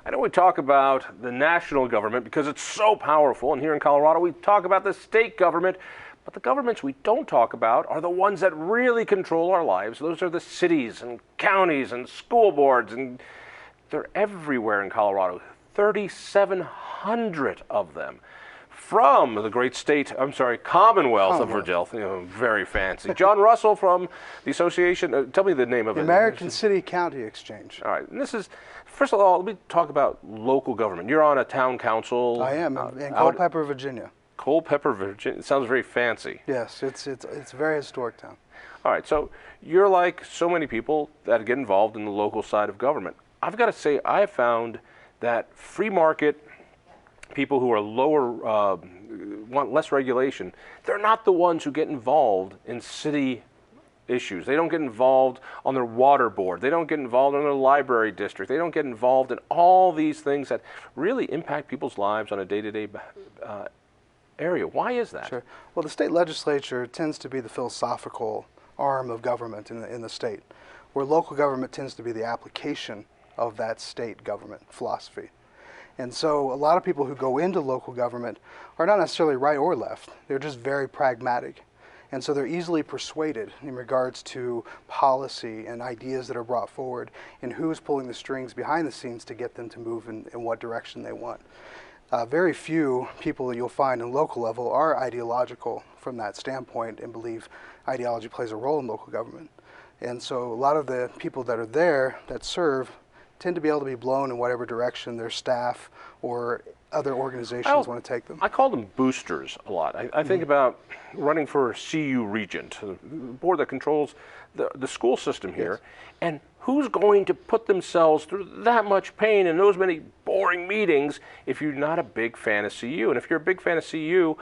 I know we talk about the national government because it's so powerful, and here in Colorado we talk about the state government, but the governments we don't talk about are the ones that really control our lives. Those are the cities and counties and school boards, and they're everywhere in Colorado, 3,700 of them. From the great Commonwealth of Virginia, very fancy. Jon Russell from the association, tell me the name of the it. American City County Exchange. All right, and this is, first of all, let me talk about local government. You're on a town council. I am, in Culpeper, Virginia. Culpeper, Virginia, it sounds very fancy. Yes, it's a very historic town. All right, so you're like so many people that get involved in the local side of government. I've got to say, I have found that free market people who are lower, want less regulation, they're not the ones who get involved in city issues. They don't get involved on their water board. They don't get involved in their library district. They don't get involved in all these things that really impact people's lives on a day-to-day area. Why is that? Sure. Well, the state legislature tends to be the philosophical arm of government in the state, where local government tends to be the application of that state government philosophy. And so a lot of people who go into local government are not necessarily right or left. They're just very pragmatic. And so they're easily persuaded in regards to policy and ideas that are brought forward and who's pulling the strings behind the scenes to get them to move in what direction they want. Very few people that you'll find in local level are ideological from that standpoint and believe ideology plays a role in local government. And so a lot of the people that are there that serve tend to be able to be blown in whatever direction their staff or other organizations want to take them. I call them boosters a lot. I think about running for CU Regent, the board that controls the school system here, yes. And who's going to put themselves through that much pain and those many boring meetings if you're not a big fan of CU? And if you're a big fan of CU,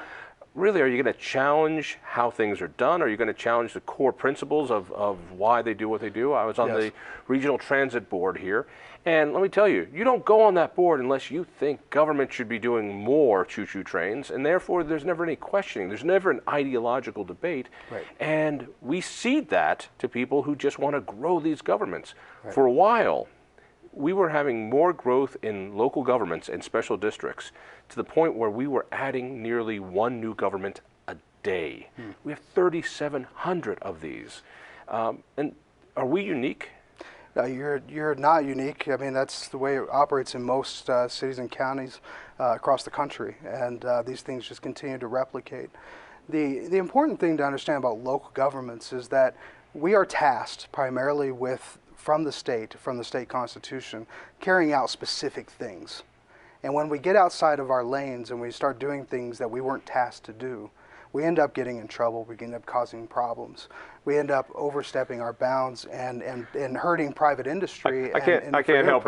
really, are you going to challenge how things are done? Are you going to challenge the core principles of why they do what they do? I was on the regional transit board here, and let me tell you, you don't go on that board unless you think government should be doing more choo-choo trains, and therefore there's never any questioning. There's never an ideological debate, and we cede that to people who just want to grow these governments. For a while, we were having more growth in local governments and special districts to the point where we were adding nearly one new government a day. We have 3,700 of these. And are we unique? No, you're not unique. I mean, that's the way it operates in most cities and counties across the country, and these things just continue to replicate. The important thing to understand about local governments is that we are tasked primarily with, from the state constitution, carrying out specific things. And when we get outside of our lanes and we start doing things that we weren't tasked to do, we end up getting in trouble, we end up causing problems. We end up overstepping our bounds and hurting private industry. I can't help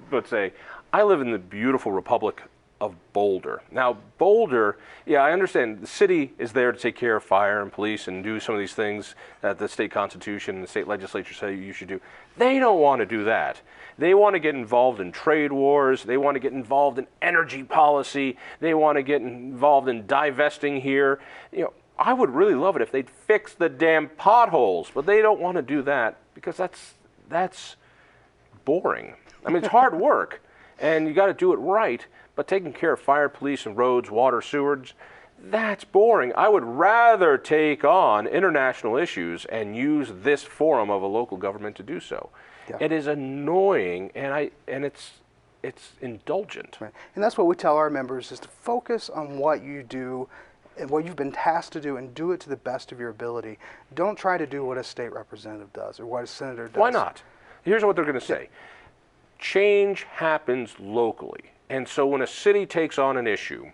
but say, I live in the beautiful Republic of Boulder. Now, Boulder, yeah, I understand the city is there to take care of fire and police and do some of these things that the state constitution and the state legislature say you should do. They don't want to do that. They want to get involved in trade wars. They want to get involved in energy policy. They want to get involved in divesting here. You know, I would really love it if they'd fix the damn potholes, but they don't want to do that because that's boring. I mean, it's hard work, and you got to do it right. But taking care of fire, police, and roads, water, sewage, that's boring. I would rather take on international issues and use this forum of a local government to do so. Yeah. It is annoying, and it's indulgent. Right. And that's what we tell our members, is to focus on what you do and what you've been tasked to do, and do it to the best of your ability. Don't try to do what a state representative does or what a senator does. Why not? Here's what they're going to say. Change happens locally. And so when a city takes on an issue,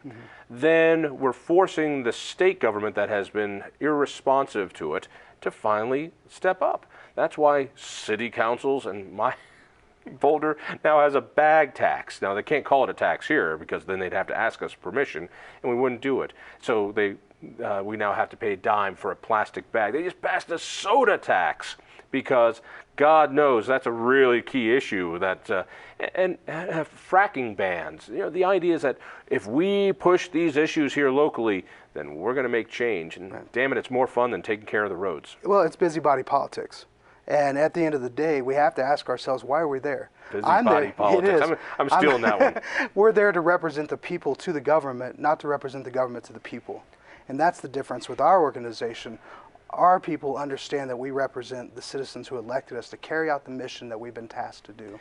then we're forcing the state government that has been irresponsive to it to finally step up. That's why city councils, and my Boulder now has a bag tax. Now, they can't call it a tax here because then they'd have to ask us permission, and we wouldn't do it. So we now have to pay a dime for a plastic bag. They just passed a soda tax because God knows that's a really key issue. That and fracking bans. You know, the idea is that if we push these issues here locally, then we're going to make change. And damn it, it's more fun than taking care of the roads. Well, it's busybody politics. And at the end of the day, we have to ask ourselves, why are we there? Busybody politics. It is. I'm stealing that one. We're there to represent the people to the government, not to represent the government to the people. And that's the difference with our organization. Our people understand that we represent the citizens who elected us to carry out the mission that we've been tasked to do.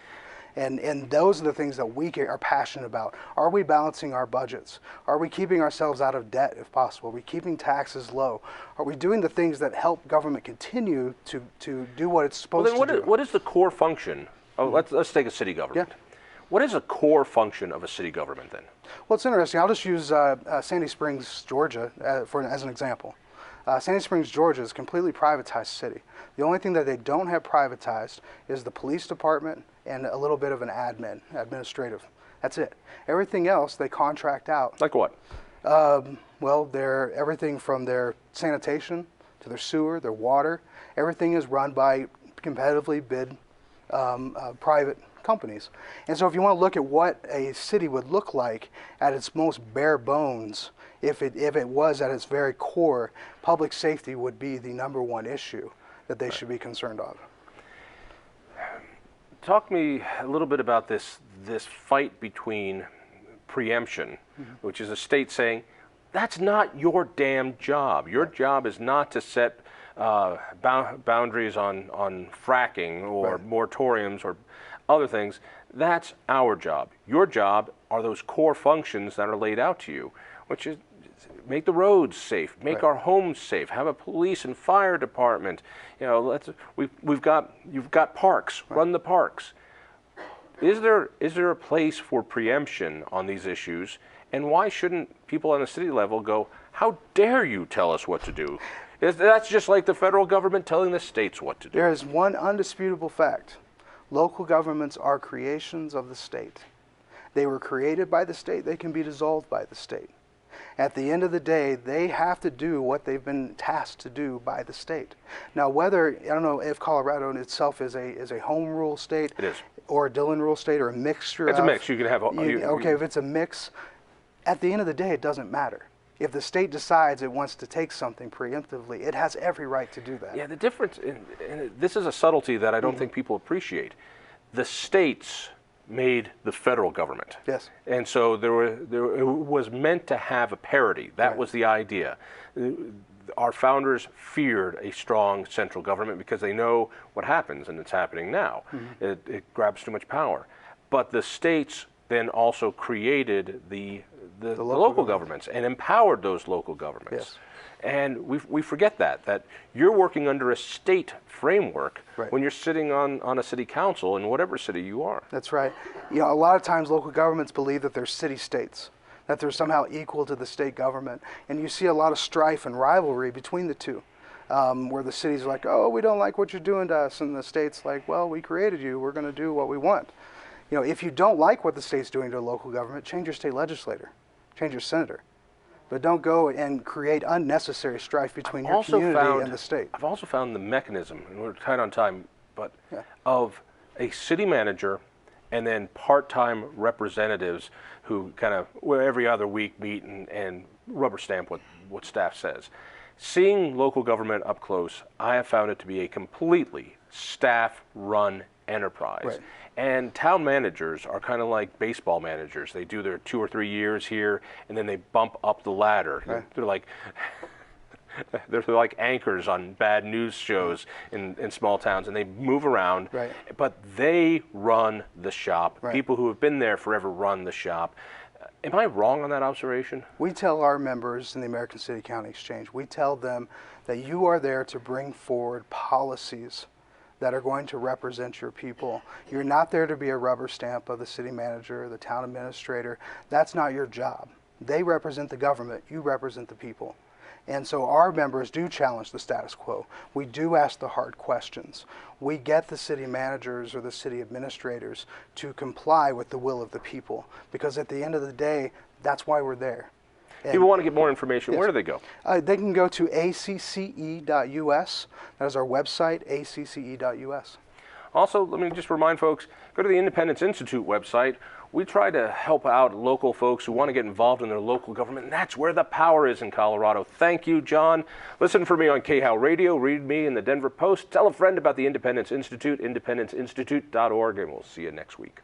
And those are the things that we are passionate about. Are we balancing our budgets? Are we keeping ourselves out of debt if possible? Are we keeping taxes low? Are we doing the things that help government continue to do what it's supposed to do? What is the core function? Oh, let's take a city government. Yeah. What is a core function of a city government then? Well, it's interesting. I'll just use Sandy Springs, Georgia, as an example. Sandy Springs, Georgia is a completely privatized city. The only thing that they don't have privatized is the police department and a little bit of an administrative. That's it. Everything else they contract out. Like what? Well, they're everything from their sanitation to their sewer, their water. Everything is run by competitively bid private companies. And so if you want to look at what a city would look like at its most bare bones, if it was at its very core, public safety would be the #1 issue that they should be concerned of. Talk to me a little bit about this fight between preemption, which is a state saying, that's not your damn job. Your job is not to set boundaries on fracking or moratoriums or other things. That's our job. Your job are those core functions that are laid out to you, which is make the roads safe, make our homes safe, have a police and fire department. You know, you've got parks, run the parks. Is there a place for preemption on these issues? And why shouldn't people on the city level go, how dare you tell us what to do? That's just like the federal government telling the states what to do. There is one undisputable fact. Local governments are creations of the state. They were created by the state. They can be dissolved by the state. At the end of the day, they have to do what they've been tasked to do by the state. Now, whether, I don't know if Colorado in itself is a home rule state, it is, or a Dillon rule state, or a mixture. It's a mix. You can have. Okay, if it's a mix, at the end of the day, it doesn't matter. If the state decides it wants to take something preemptively, it has every right to do that. Yeah, the difference, and this is a subtlety that I don't think people appreciate. The states made the federal government. Yes. And so it was meant to have a parity. That was the idea. Our founders feared a strong central government because they know what happens, and it's happening now. It grabs too much power. But the states then also created the local governments and empowered those local governments. Yes. And we forget that you're working under a state framework when you're sitting on a city council in whatever city you are. That's right. You know, a lot of times local governments believe that they're city-states, that they're somehow equal to the state government. And you see a lot of strife and rivalry between the two, where the city's like, oh, we don't like what you're doing to us, and the state's like, well, we created you, we're going to do what we want. You know, if you don't like what the state's doing to a local government, change your state legislator, change your senator. But don't go and create unnecessary strife between your community and the state. I've also found the mechanism, and we're tight on time, but of a city manager and then part-time representatives who kind of every other week meet and rubber stamp what staff says. Seeing local government up close, I have found it to be a completely staff-run enterprise. Right. And town managers are kind of like baseball managers. They do their 2 or 3 years here, and then they bump up the ladder. Right. They're like anchors on bad news shows in small towns, and they move around. Right. But they run the shop. Right. People who have been there forever run the shop. Am I wrong on that observation? We tell our members in the American City County Exchange, we tell them that you are there to bring forward policies that are going to represent your people. You're not there to be a rubber stamp of the city manager or the town administrator. That's not your job. They represent the government. You represent the people. And so our members do challenge the status quo. We do ask the hard questions. We get the city managers or the city administrators to comply with the will of the people, because at the end of the day, that's why we're there. And people want to get more information. Where do they go? They can go to acce.us. That is our website, acce.us. Also, let me just remind folks, go to the Independence Institute website. We try to help out local folks who want to get involved in their local government, and that's where the power is in Colorado. Thank you, Jon. Listen for me on KHOW Radio. Read me in the Denver Post. Tell a friend about the Independence Institute, independenceinstitute.org, and we'll see you next week.